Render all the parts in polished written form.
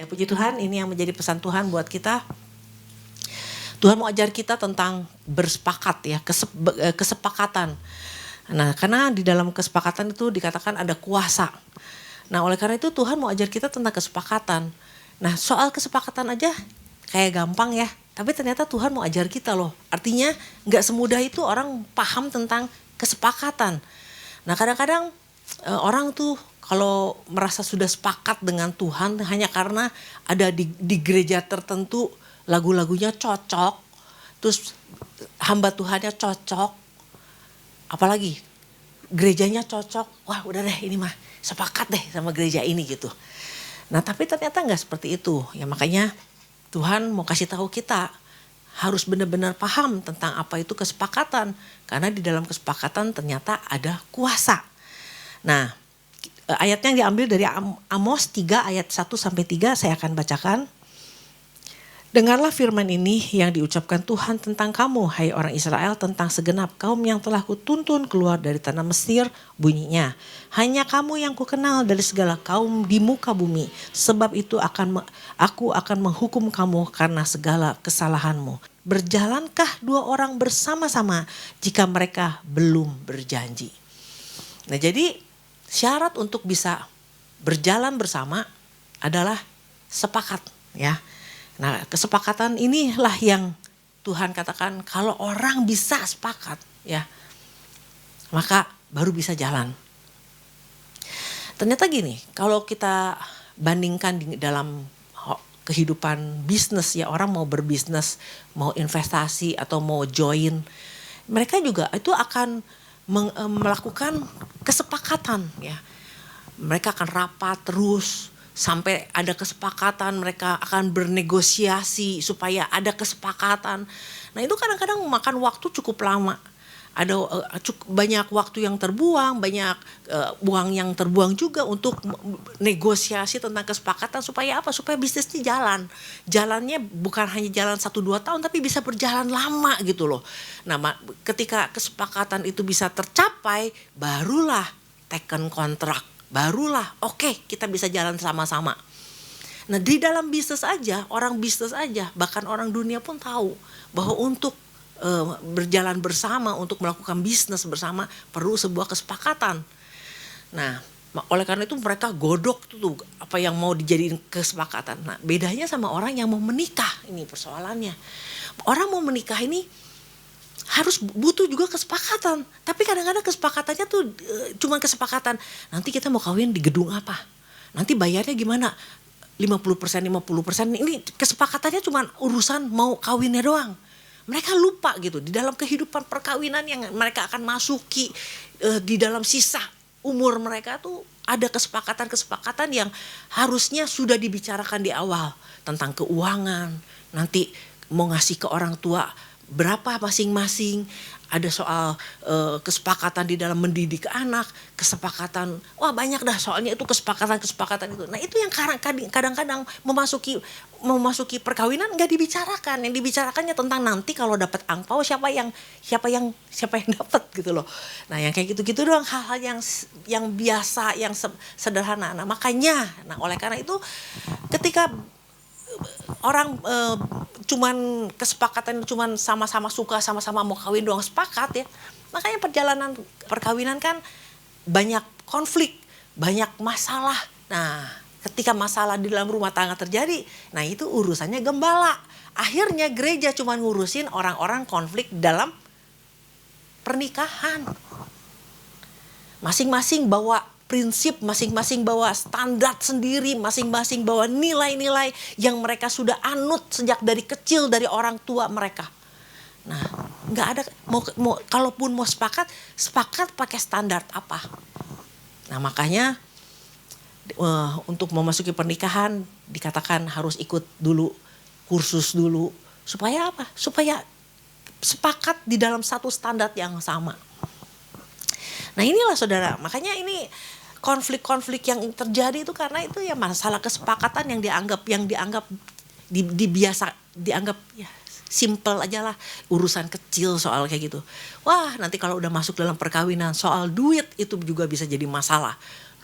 Ya puji Tuhan, ini yang menjadi pesan Tuhan buat kita. Tuhan mau ajar kita tentang bersepakat ya, kesepakatan. Nah, karena di dalam kesepakatan itu dikatakan ada kuasa. Nah, oleh karena itu Tuhan mau ajar kita tentang kesepakatan. Nah, soal kesepakatan aja kayak gampang ya, tapi ternyata Tuhan mau ajar kita loh. Artinya gak semudah itu orang paham tentang kesepakatan. Nah, kadang-kadang orang tuh kalau merasa sudah sepakat dengan Tuhan hanya karena ada di gereja tertentu lagu-lagunya cocok, terus hamba Tuhannya cocok, apalagi gerejanya cocok, wah udah deh ini mah sepakat deh sama gereja ini gitu. Nah tapi ternyata gak seperti itu, ya makanya Tuhan mau kasih tahu kita harus benar-benar paham tentang apa itu kesepakatan, karena di dalam kesepakatan ternyata ada kuasa. Nah, ayatnya diambil dari Amos 3 ayat 1-3 saya akan bacakan. Dengarlah firman ini yang diucapkan Tuhan tentang kamu, hai orang Israel, tentang segenap kaum yang telah kutuntun keluar dari tanah Mesir. Bunyinya, hanya kamu yang kukenal dari segala kaum di muka bumi, sebab itu aku akan menghukum kamu karena segala kesalahanmu. Berjalankah dua orang bersama-sama jika mereka belum berjanji? Nah jadi syarat untuk bisa berjalan bersama adalah sepakat ya. Nah kesepakatan inilah yang Tuhan katakan kalau orang bisa sepakat ya, maka baru bisa jalan. Ternyata gini, kalau kita bandingkan di dalam kehidupan bisnis ya, orang mau berbisnis, mau investasi atau mau join, mereka juga itu akan melakukan kesepakatan ya. Mereka akan rapat terus sampai ada kesepakatan, mereka akan bernegosiasi supaya ada kesepakatan. Nah itu kadang-kadang memakan waktu cukup lama. Ada banyak waktu yang terbuang, banyak uang yang terbuang juga untuk negosiasi tentang kesepakatan supaya apa? Supaya bisnisnya jalan. Jalannya bukan hanya jalan 1-2 tahun tapi bisa berjalan lama gitu loh. Nah, ketika kesepakatan itu bisa tercapai, barulah teken kontrak, barulah oke, kita bisa jalan sama-sama. Nah, di dalam bisnis aja, orang bisnis aja, bahkan orang dunia pun tahu bahwa untuk berjalan bersama, untuk melakukan bisnis bersama perlu sebuah kesepakatan. Nah, oleh karena itu mereka godok tuh apa yang mau dijadiin kesepakatan. Nah, bedanya sama orang yang mau menikah, ini persoalannya. Orang mau menikah ini harus butuh juga kesepakatan. Tapi kadang-kadang kesepakatannya tuh cuma kesepakatan. Nanti kita mau kawin di gedung apa? Nanti bayarnya gimana? 50%. Ini kesepakatannya cuma urusan mau kawinnya doang. Mereka lupa gitu di dalam kehidupan perkawinan yang mereka akan masuki di dalam sisa umur mereka tuh ada kesepakatan-kesepakatan yang harusnya sudah dibicarakan di awal tentang keuangan, nanti mau ngasih ke orang tua berapa masing-masing, ada soal kesepakatan di dalam mendidik anak, kesepakatan, wah banyak dah soalnya itu kesepakatan itu. Nah itu yang kadang-kadang memasuki perkawinan nggak dibicarakan, yang dibicarakannya tentang nanti kalau dapat angpau siapa yang dapat gitu loh. Nah yang kayak gitu-gitu doang, hal-hal yang biasa, yang sederhana. Nah makanya, oleh karena itu ketika orang cuman kesepakatan cuman sama-sama suka, sama-sama mau kawin doang sepakat ya. Makanya perjalanan perkawinan kan banyak konflik, banyak masalah. Nah, ketika masalah di dalam rumah tangga terjadi, nah itu urusannya gembala. Akhirnya gereja cuman ngurusin orang-orang konflik dalam pernikahan. Masing-masing bawa prinsip, masing-masing bawa standar sendiri, masing-masing bawa nilai-nilai yang mereka sudah anut sejak dari kecil dari orang tua mereka. Nah, nggak ada kalaupun mau sepakat pakai standar apa? Nah, makanya untuk memasuki pernikahan dikatakan harus ikut dulu kursus dulu supaya apa? Supaya sepakat di dalam satu standar yang sama. Nah inilah saudara, makanya ini konflik-konflik yang terjadi itu karena itu ya masalah kesepakatan yang dianggap dianggap ya simple aja lah, urusan kecil soal kayak gitu. Wah nanti kalau udah masuk dalam perkawinan soal duit itu juga bisa jadi masalah.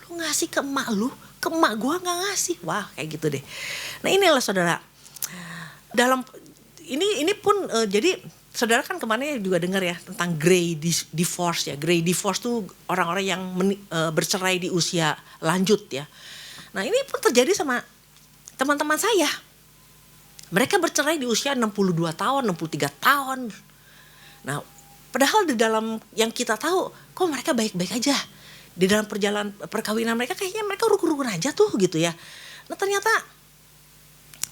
Lu ngasih ke emak lu ke emak gue nggak ngasih. Wah kayak gitu deh. Nah inilah saudara, dalam ini pun jadi saudara kan kemarin juga dengar ya tentang grey divorce ya. Grey divorce tuh orang-orang yang bercerai di usia lanjut ya. Nah ini pun terjadi sama teman-teman saya. Mereka bercerai di usia 62 tahun, 63 tahun. Nah padahal di dalam yang kita tahu kok mereka baik-baik aja. Di dalam perjalanan perkawinan mereka kayaknya mereka rukun-rukun aja tuh gitu ya. Nah ternyata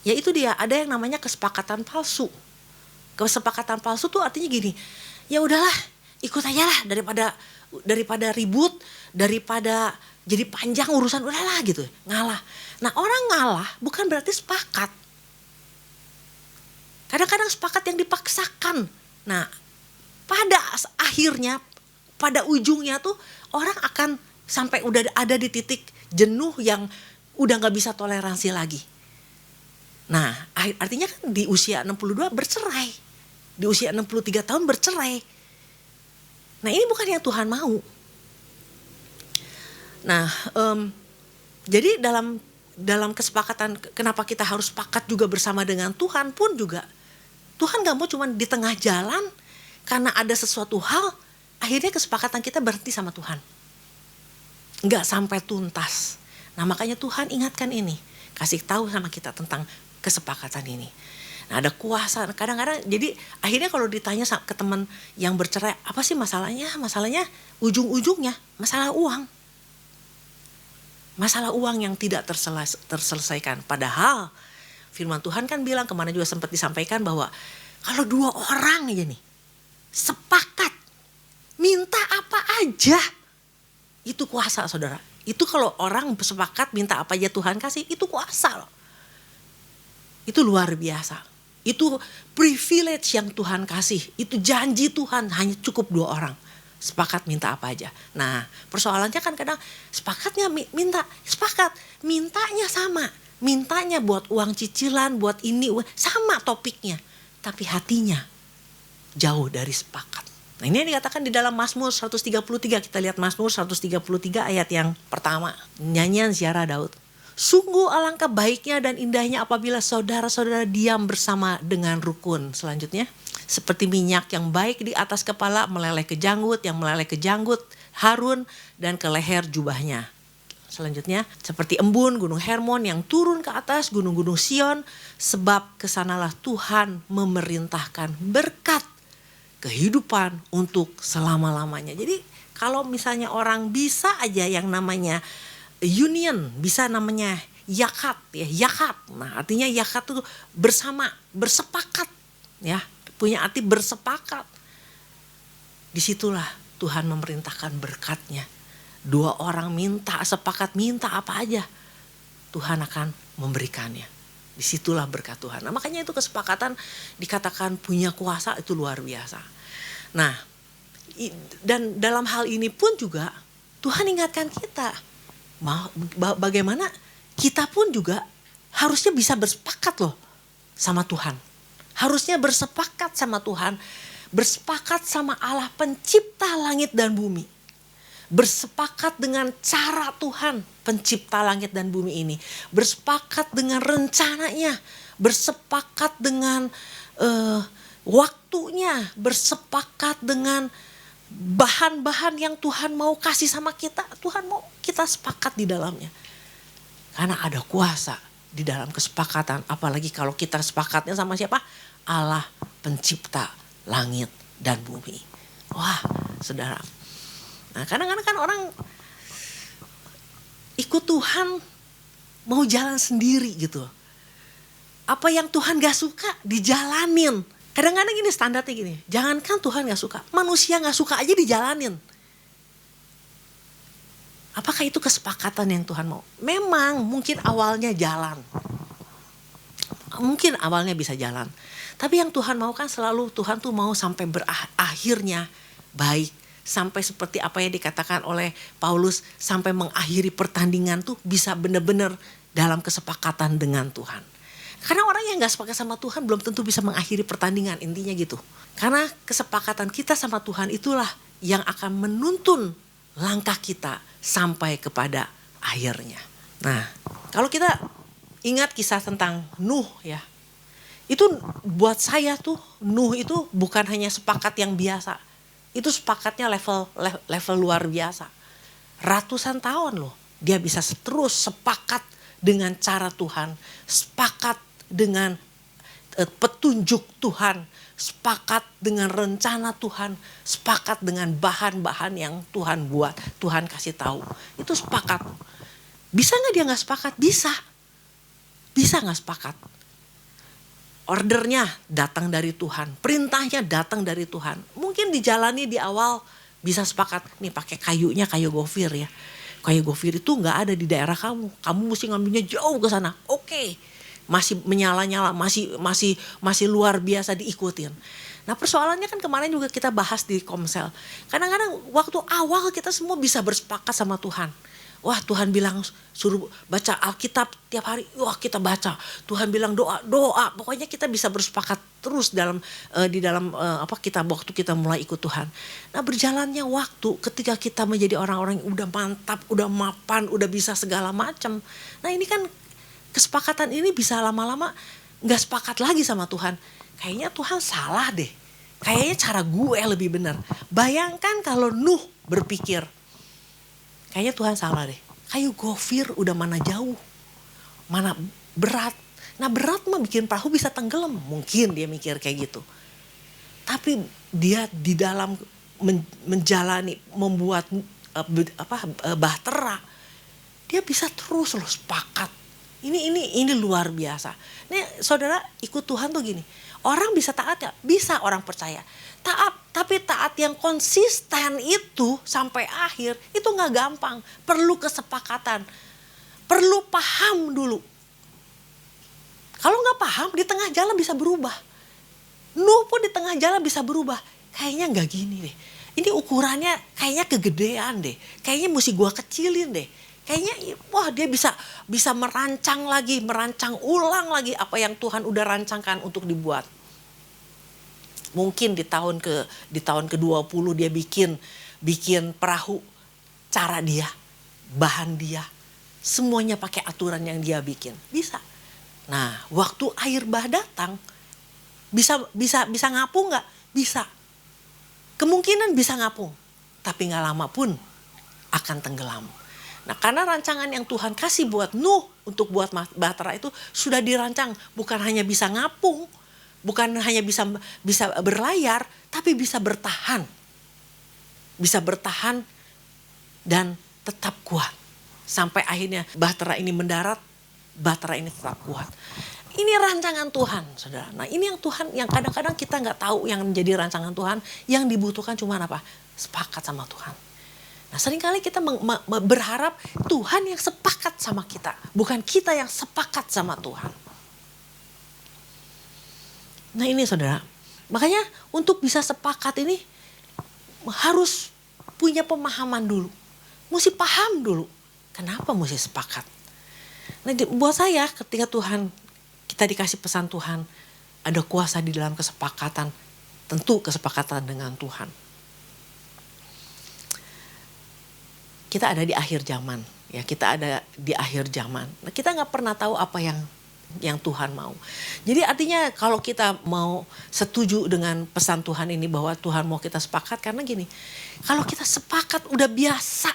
ya itu dia, ada yang namanya kesepakatan palsu. Kesepakatan palsu tuh artinya gini, ya udahlah ikut aja lah daripada ribut, daripada jadi panjang urusan, udahlah gitu, ngalah. Nah orang ngalah bukan berarti sepakat. Kadang-kadang sepakat yang dipaksakan. Nah pada akhirnya, pada ujungnya tuh orang akan sampai udah ada di titik jenuh yang udah gak bisa toleransi lagi. Nah artinya kan di usia 62 bercerai. Di usia 63 tahun bercerai. Nah ini bukan yang Tuhan mau. Nah jadi dalam kesepakatan kenapa kita harus sepakat juga bersama dengan Tuhan pun juga. Tuhan gak mau cuma di tengah jalan karena ada sesuatu hal akhirnya kesepakatan kita berhenti sama Tuhan. Gak sampai tuntas. Nah makanya Tuhan ingatkan ini. Kasih tahu sama kita tentang kesepakatan ini. Nah ada kuasa, kadang-kadang jadi akhirnya kalau ditanya ke teman yang bercerai, apa sih masalahnya? Masalahnya ujung-ujungnya masalah uang. Masalah uang yang tidak terselesaikan. Padahal firman Tuhan kan bilang, kemana juga sempat disampaikan bahwa kalau 2 orang aja nih sepakat minta apa aja, itu kuasa saudara. Itu kalau orang sepakat minta apa aja Tuhan kasih, itu kuasa loh. Itu luar biasa. Itu privilege yang Tuhan kasih. Itu janji Tuhan, hanya cukup 2 orang. Sepakat minta apa aja. Nah persoalannya kan kadang sepakatnya minta, sepakat. Mintanya sama. Mintanya buat uang cicilan, buat ini, sama topiknya. Tapi hatinya jauh dari sepakat. Nah ini yang dikatakan di dalam Mazmur 133. Kita lihat Mazmur 133 ayat yang pertama. Nyanyian ziarah Daud. Sungguh alangkah baiknya dan indahnya apabila saudara-saudara diam bersama dengan rukun. Selanjutnya, seperti minyak yang baik di atas kepala meleleh ke janggut, yang meleleh ke janggut Harun dan ke leher jubahnya. Selanjutnya, seperti embun gunung Hermon yang turun ke atas gunung-gunung Sion, sebab kesanalah Tuhan memerintahkan berkat kehidupan untuk selama-lamanya. Jadi kalau misalnya orang bisa aja yang namanya union, bisa namanya yakat ya, yakat. Nah artinya yakat itu bersama, bersepakat ya, punya arti bersepakat. Disitulah Tuhan memerintahkan berkatnya. 2 orang minta, sepakat minta apa aja, Tuhan akan memberikannya. Disitulah berkat Tuhan. Nah makanya itu kesepakatan dikatakan punya kuasa, itu luar biasa. Nah dan dalam hal ini pun juga Tuhan ingatkan kita, bagaimana kita pun juga harusnya bisa bersepakat loh sama Tuhan. Harusnya bersepakat sama Tuhan. Bersepakat sama Allah pencipta langit dan bumi. Bersepakat dengan cara Tuhan pencipta langit dan bumi ini. Bersepakat dengan rencananya. Bersepakat dengan waktunya. Bersepakat dengan bahan-bahan yang Tuhan mau kasih sama kita. Tuhan mau kita sepakat di dalamnya. Karena ada kuasa di dalam kesepakatan. Apalagi kalau kita sepakatnya sama siapa? Allah pencipta langit dan bumi. Wah saudara. Nah kadang-kadang kan orang ikut Tuhan mau jalan sendiri gitu. Apa yang Tuhan gak suka dijalanin. Kadang-kadang gini standarnya gini, jangankan Tuhan gak suka, manusia gak suka aja dijalanin. Apakah itu kesepakatan yang Tuhan mau? Memang mungkin awalnya jalan. Mungkin awalnya bisa jalan. Tapi yang Tuhan mau kan selalu Tuhan tuh mau sampai berakhirnya baik. Sampai seperti apa yang dikatakan oleh Paulus, sampai mengakhiri pertandingan tuh bisa benar-benar dalam kesepakatan dengan Tuhan. Karena orang yang gak sepakat sama Tuhan belum tentu bisa mengakhiri pertandingan, intinya gitu. Karena kesepakatan kita sama Tuhan itulah yang akan menuntun langkah kita sampai kepada akhirnya. Nah, kalau kita ingat kisah tentang Nuh ya, itu buat saya tuh Nuh itu bukan hanya sepakat yang biasa. Itu sepakatnya level luar biasa. Ratusan tahun loh dia bisa terus sepakat dengan cara Tuhan, sepakat dengan petunjuk Tuhan, sepakat dengan rencana Tuhan, sepakat dengan bahan-bahan yang Tuhan buat, Tuhan kasih tahu. Itu sepakat. Bisa nggak dia nggak sepakat? Bisa. Bisa nggak sepakat? Ordernya datang dari Tuhan, perintahnya datang dari Tuhan. Mungkin dijalani di awal bisa sepakat, nih pakai kayunya kayu gofir ya. Kayu gofir itu nggak ada di daerah kamu, kamu mesti ngambilnya jauh ke sana. Oke, masih menyala-nyala, masih luar biasa diikutin. Nah persoalannya kan kemarin juga kita bahas di Komsel. Kadang-kadang waktu awal kita semua bisa bersepakat sama Tuhan. Wah Tuhan bilang suruh baca Alkitab tiap hari, wah kita baca. Tuhan bilang doa. Pokoknya kita bisa bersepakat terus di dalam kita waktu kita mulai ikut Tuhan. Nah berjalannya waktu ketika kita menjadi orang-orang yang udah mantap, udah mapan, udah bisa segala macam. Nah ini kan kesepakatan ini bisa lama-lama nggak sepakat lagi sama Tuhan. Kayaknya Tuhan salah deh. Kayaknya cara gue lebih benar. Bayangkan kalau Nuh berpikir, kayaknya Tuhan salah deh. Kayu gofir udah mana jauh, mana berat. Nah berat mah bikin perahu bisa tenggelam. Mungkin dia mikir kayak gitu. Tapi dia di dalam menjalani, membuat bahtera, dia bisa terus loh sepakat. Ini luar biasa. Nih saudara ikut Tuhan tuh gini. Orang bisa taat ya? Bisa orang percaya. Taat, tapi taat yang konsisten itu sampai akhir itu gak gampang. Perlu kesepakatan. Perlu paham dulu. Kalau gak paham di tengah jalan bisa berubah. Nuh pun di tengah jalan bisa berubah. Kayaknya gak gini deh. Ini ukurannya kayaknya kegedean deh. Kayaknya mesti gua kecilin deh. Kayaknya wah dia bisa merancang ulang lagi apa yang Tuhan udah rancangkan untuk dibuat. Mungkin di tahun ke-20 dia bikin perahu cara dia, bahan dia, semuanya pakai aturan yang dia bikin. Bisa. Nah, waktu air bah datang bisa ngapung nggak? Bisa. Kemungkinan bisa ngapung, tapi nggak lama pun akan tenggelam. Nah karena rancangan yang Tuhan kasih buat Nuh untuk buat bahtera itu sudah dirancang bukan hanya bisa ngapung, bukan hanya bisa berlayar, tapi bisa bertahan. Bisa bertahan dan tetap kuat. Sampai akhirnya bahtera ini mendarat, bahtera ini tetap kuat. Ini rancangan Tuhan, saudara. Nah ini yang kadang-kadang kita nggak tahu yang menjadi rancangan Tuhan. Yang dibutuhkan cuma apa? Sepakat sama Tuhan. Nah seringkali kita berharap Tuhan yang sepakat sama kita. Bukan kita yang sepakat sama Tuhan. Nah ini saudara. Makanya untuk bisa sepakat ini harus punya pemahaman dulu. Mesti paham dulu. Kenapa mesti sepakat. Nah buat saya ketika kita dikasih pesan Tuhan. Ada kuasa di dalam kesepakatan. Tentu kesepakatan dengan Tuhan. Kita ada di akhir zaman, ya kita ada di akhir zaman. Nah, kita nggak pernah tahu apa yang Tuhan mau. Jadi artinya kalau kita mau setuju dengan pesan Tuhan ini bahwa Tuhan mau kita sepakat karena gini, kalau kita sepakat udah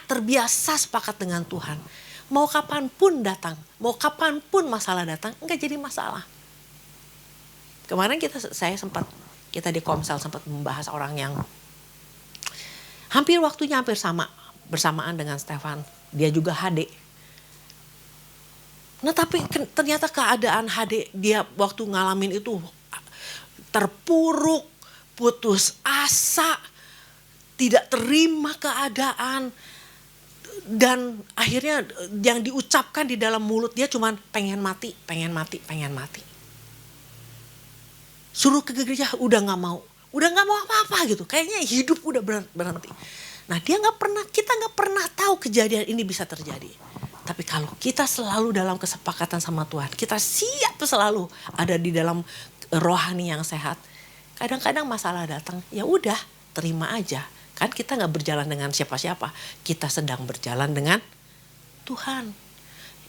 terbiasa sepakat dengan Tuhan, mau kapanpun datang, mau kapanpun masalah datang, nggak jadi masalah. Kemarin kita di Komsel sempat membahas orang yang waktunya hampir sama. Bersamaan dengan Stefan, dia juga HD. Nah tapi ternyata keadaan HD dia waktu ngalamin itu terpuruk, putus asa, tidak terima keadaan. Dan akhirnya yang diucapkan di dalam mulut dia cuma pengen mati. Suruh ke gereja udah gak mau apa-apa gitu. Kayaknya hidup udah berhenti. Nah kita nggak pernah tahu kejadian ini bisa terjadi. Tapi kalau kita selalu dalam kesepakatan sama Tuhan, kita siap selalu ada di dalam rohani yang sehat. Kadang-kadang masalah datang, ya udah terima aja. Kan kita nggak berjalan dengan siapa-siapa, kita sedang berjalan dengan Tuhan.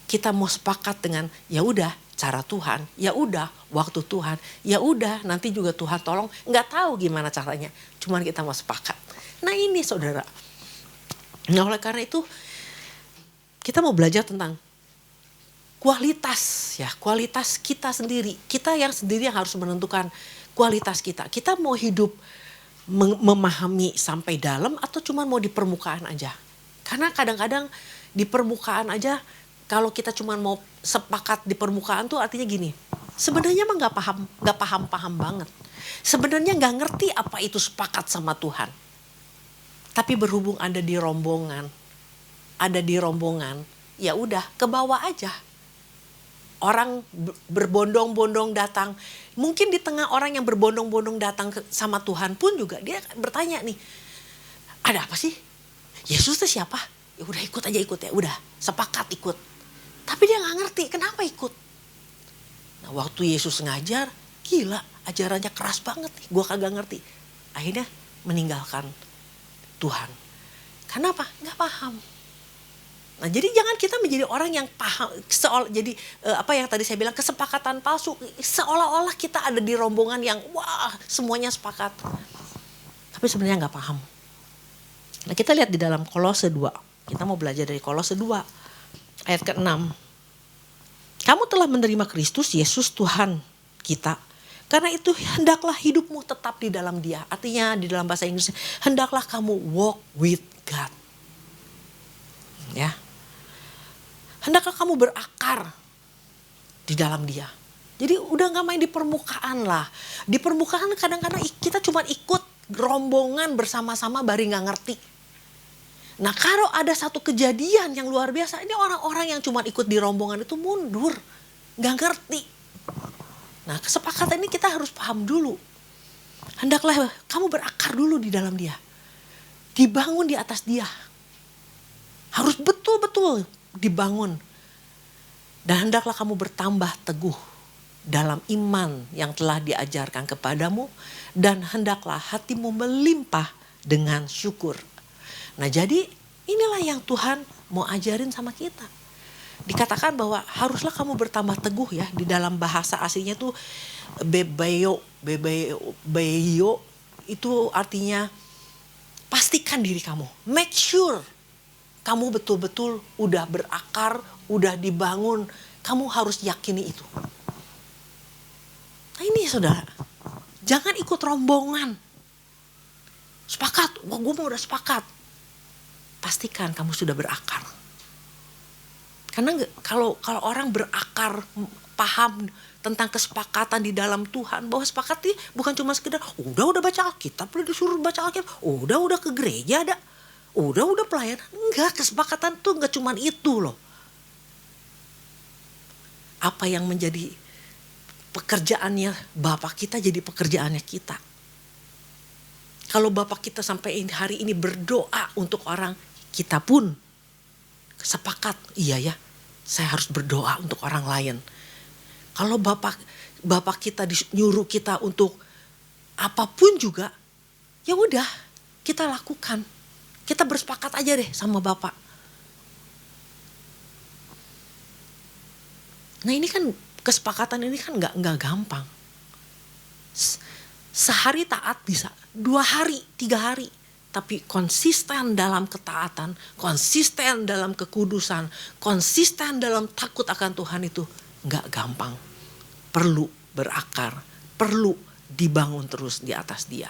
kita mau sepakat dengan ya udah cara Tuhan, ya udah waktu Tuhan, ya udah nanti juga Tuhan tolong, nggak tahu gimana caranya, cuman kita mau sepakat. Nah ini saudara, nah oleh karena itu kita mau belajar tentang kualitas ya, kualitas kita sendiri, kita yang sendiri yang harus menentukan kualitas kita. Kita mau hidup memahami sampai dalam atau cuma mau di permukaan aja. Karena kadang-kadang di permukaan aja, kalau kita cuma mau sepakat di permukaan tuh artinya gini. Sebenarnya mah nggak paham banget. Sebenarnya nggak ngerti apa itu sepakat sama Tuhan. Tapi berhubung ada di rombongan, ya udah ke bawah aja. Orang berbondong-bondong datang. Mungkin di tengah orang yang berbondong-bondong datang sama Tuhan pun juga dia bertanya nih, ada apa sih? Yesus itu siapa? Ya udah ikut aja ya, udah sepakat ikut. Tapi dia nggak ngerti kenapa ikut. Nah waktu Yesus ngajar, gila ajarannya keras banget nih, gue kagak ngerti. Akhirnya meninggalkan Tuhan. Kenapa? Nggak paham. Nah, jadi jangan kita menjadi orang yang paham, jadi apa yang tadi saya bilang kesepakatan palsu, seolah-olah kita ada di rombongan yang wah semuanya sepakat. Tapi sebenarnya nggak paham. Nah, kita lihat di dalam Kolose 2. Kita mau belajar dari Kolose 2 ayat ke-6. Kamu telah menerima Kristus Yesus Tuhan kita. Karena itu hendaklah hidupmu tetap di dalam Dia. Artinya di dalam bahasa Inggris, hendaklah kamu walk with God. Ya. Hendaklah kamu berakar di dalam Dia. Jadi udah gak main di permukaan lah. Di permukaan kadang-kadang kita cuma ikut rombongan bersama-sama bari gak ngerti. Nah kalau ada satu kejadian yang luar biasa, ini orang-orang yang cuma ikut di rombongan itu mundur. Gak ngerti. Nah kesepakatan ini kita harus paham dulu. Hendaklah kamu berakar dulu di dalam Dia. Dibangun di atas Dia. Harus betul-betul dibangun. Dan hendaklah kamu bertambah teguh dalam iman yang telah diajarkan kepadamu. Dan hendaklah hatimu melimpah dengan syukur. Nah jadi inilah yang Tuhan mau ajarin sama kita. Dikatakan bahwa haruslah kamu bertambah teguh ya. Di dalam bahasa aslinya tuh bebeyo itu artinya pastikan diri kamu. Make sure kamu betul-betul udah berakar, udah dibangun. Kamu harus yakini itu. Nah ini saudara, jangan ikut rombongan. Sepakat, wah gue mau udah sepakat. Pastikan kamu sudah berakar. Karena kalau orang berakar, paham tentang kesepakatan di dalam Tuhan, bahwa sepakat nih bukan cuma sekedar udah baca Alkitab, udah disuruh baca Alkitab, udah ke gereja ada. Udah pelayanan. Enggak, kesepakatan tuh enggak cuma itu loh. Apa yang menjadi pekerjaannya Bapak kita jadi pekerjaannya kita. Kalau Bapak kita sampai hari ini berdoa untuk orang, kita pun sepakat, iya ya, saya harus berdoa untuk orang lain. Kalau Bapak kita nyuruh kita untuk apapun juga, ya udah kita lakukan. Kita bersepakat aja deh sama Bapak. Nah ini kan kesepakatan ini kan nggak gampang. Sehari taat bisa, 2 hari, 3 hari. Tapi konsisten dalam ketaatan, konsisten dalam kekudusan, konsisten dalam takut akan Tuhan itu nggak gampang. Perlu berakar, perlu dibangun terus di atas Dia.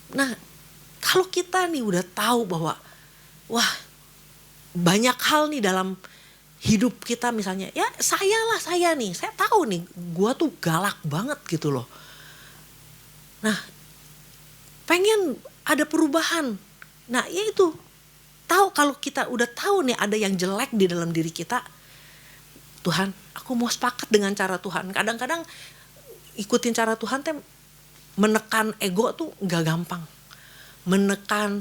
Nah, kalau kita nih udah tahu bahwa wah banyak hal nih dalam hidup kita misalnya, ya saya tahu nih gue tuh galak banget gitu loh. Nah, pengen ada perubahan. Nah, ya itu. Tahu kalau kita udah tahu nih ada yang jelek di dalam diri kita. Tuhan, aku mau sepakat dengan cara Tuhan. Kadang-kadang ikutin cara Tuhan teh menekan ego tuh gak gampang. Menekan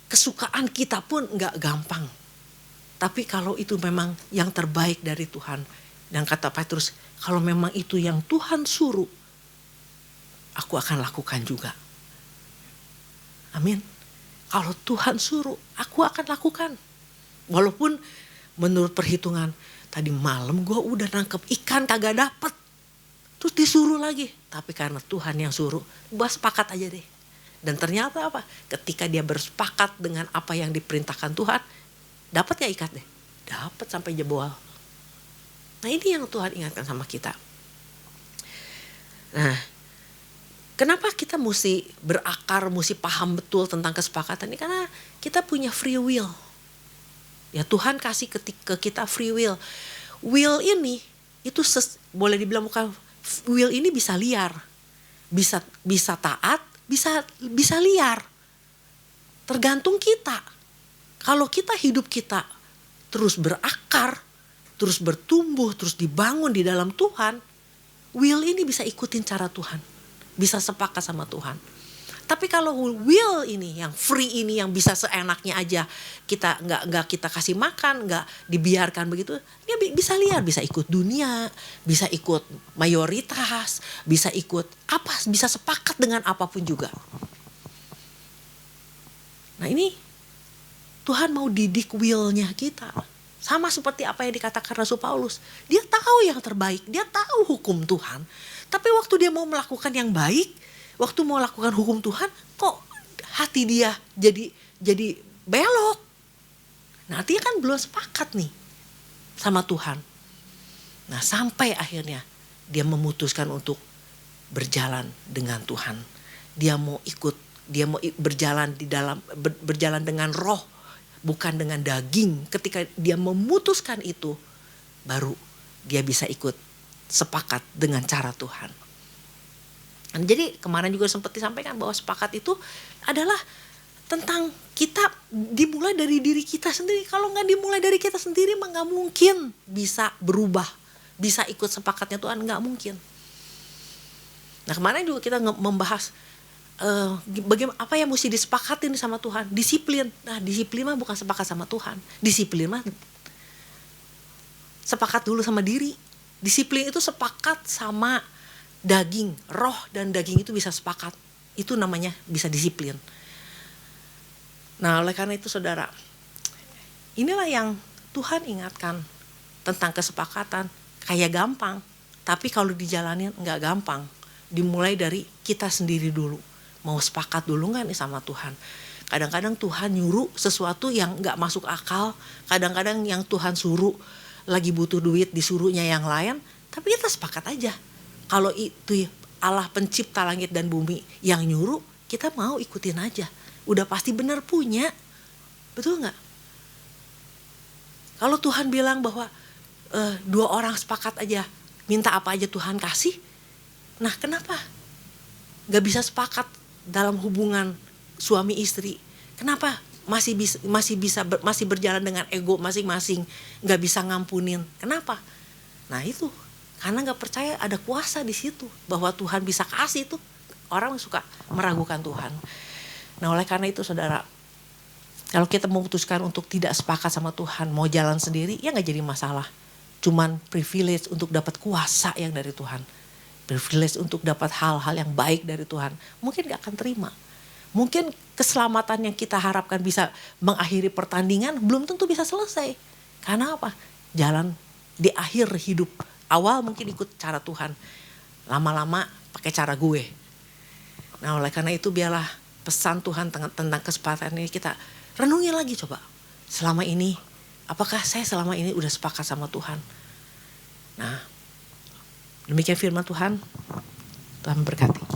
kesukaan kita pun gak gampang. Tapi kalau itu memang yang terbaik dari Tuhan. Dan kata Petrus, kalau memang itu yang Tuhan suruh, aku akan lakukan juga. Amin. Kalau Tuhan suruh, aku akan lakukan. Walaupun menurut perhitungan, tadi malam gue udah nangkep ikan kagak dapet. Terus disuruh lagi. Tapi karena Tuhan yang suruh, gue sepakat aja deh. Dan ternyata apa? Ketika dia bersepakat dengan apa yang diperintahkan Tuhan, dapat gak ikat deh? Dapat sampai jebol. Nah ini yang Tuhan ingatkan sama kita. Nah, kenapa kita mesti berakar, mesti paham betul tentang kesepakatan ini? Karena kita punya free will. Ya Tuhan kasih ke kita free will. Will ini itu boleh dibilang bukan, will ini bisa liar, bisa taat, bisa liar. Tergantung kita. Kalau kita hidup kita terus berakar, terus bertumbuh, terus dibangun di dalam Tuhan, will ini bisa ikutin cara Tuhan, bisa sepakat sama Tuhan. Tapi kalau will ini yang free ini yang bisa seenaknya aja, kita nggak kita kasih makan, nggak dibiarkan begitu, dia bisa liar, bisa ikut dunia, bisa ikut mayoritas, bisa ikut apa, bisa sepakat dengan apapun juga. Nah ini Tuhan mau didik willnya kita. Sama seperti apa yang dikatakan Rasul Paulus. Dia tahu yang terbaik, dia tahu hukum Tuhan. Tapi waktu dia mau melakukan yang baik, waktu mau lakukan hukum Tuhan, kok hati dia jadi belok. Nah artinya kan belum sepakat nih sama Tuhan. Nah sampai akhirnya dia memutuskan untuk berjalan dengan Tuhan. Dia mau berjalan berjalan dengan roh, bukan dengan daging. Ketika dia memutuskan itu, baru dia bisa ikut sepakat dengan cara Tuhan. Jadi kemarin juga sempat disampaikan bahwa sepakat itu adalah tentang kita dimulai dari diri kita sendiri. Kalau nggak dimulai dari kita sendiri mah nggak mungkin bisa berubah, bisa ikut sepakatnya Tuhan, nggak mungkin. Nah kemarin juga kita membahas bagaimana apa yang mesti disepakatin sama Tuhan. Disiplin. Nah disiplin mah bukan sepakat sama Tuhan. Disiplin mah sepakat dulu sama diri. Disiplin itu sepakat sama daging, roh dan daging itu bisa sepakat. Itu namanya bisa disiplin. Nah oleh karena itu saudara, inilah yang Tuhan ingatkan tentang kesepakatan. Kayak gampang, tapi kalau dijalanin nggak gampang. Dimulai dari kita sendiri dulu. Mau sepakat dulu nggak nih sama Tuhan. Kadang-kadang Tuhan nyuruh sesuatu yang nggak masuk akal. Kadang-kadang yang Tuhan suruh lagi butuh duit disuruhnya yang lain. Tapi kita sepakat aja. Kalau itu Allah pencipta langit dan bumi yang nyuruh, kita mau ikutin aja. Udah pasti benar punya. Betul gak? Kalau Tuhan bilang bahwa 2 orang sepakat aja, minta apa aja Tuhan kasih. Nah kenapa gak bisa sepakat dalam hubungan suami istri? Kenapa masih berjalan dengan ego masing-masing, gak bisa ngampunin? Kenapa? Nah itu karena nggak percaya ada kuasa di situ bahwa Tuhan bisa kasih itu. Orang suka meragukan Tuhan. Nah oleh karena itu saudara, kalau kita memutuskan untuk tidak sepakat sama Tuhan, mau jalan sendiri, ya nggak jadi masalah. Cuman privilege untuk dapat kuasa yang dari Tuhan, privilege untuk dapat hal-hal yang baik dari Tuhan, mungkin nggak akan terima. Mungkin keselamatan yang kita harapkan bisa mengakhiri pertandingan belum tentu bisa selesai. Karena apa? Jalan di akhir hidup. Awal mungkin ikut cara Tuhan, lama-lama pakai cara gue. Nah oleh karena itu biarlah pesan Tuhan tentang kesepakatan ini kita renungi lagi coba. Selama ini, apakah saya selama ini udah sepakat sama Tuhan? Nah demikian firman Tuhan, Tuhan memberkati.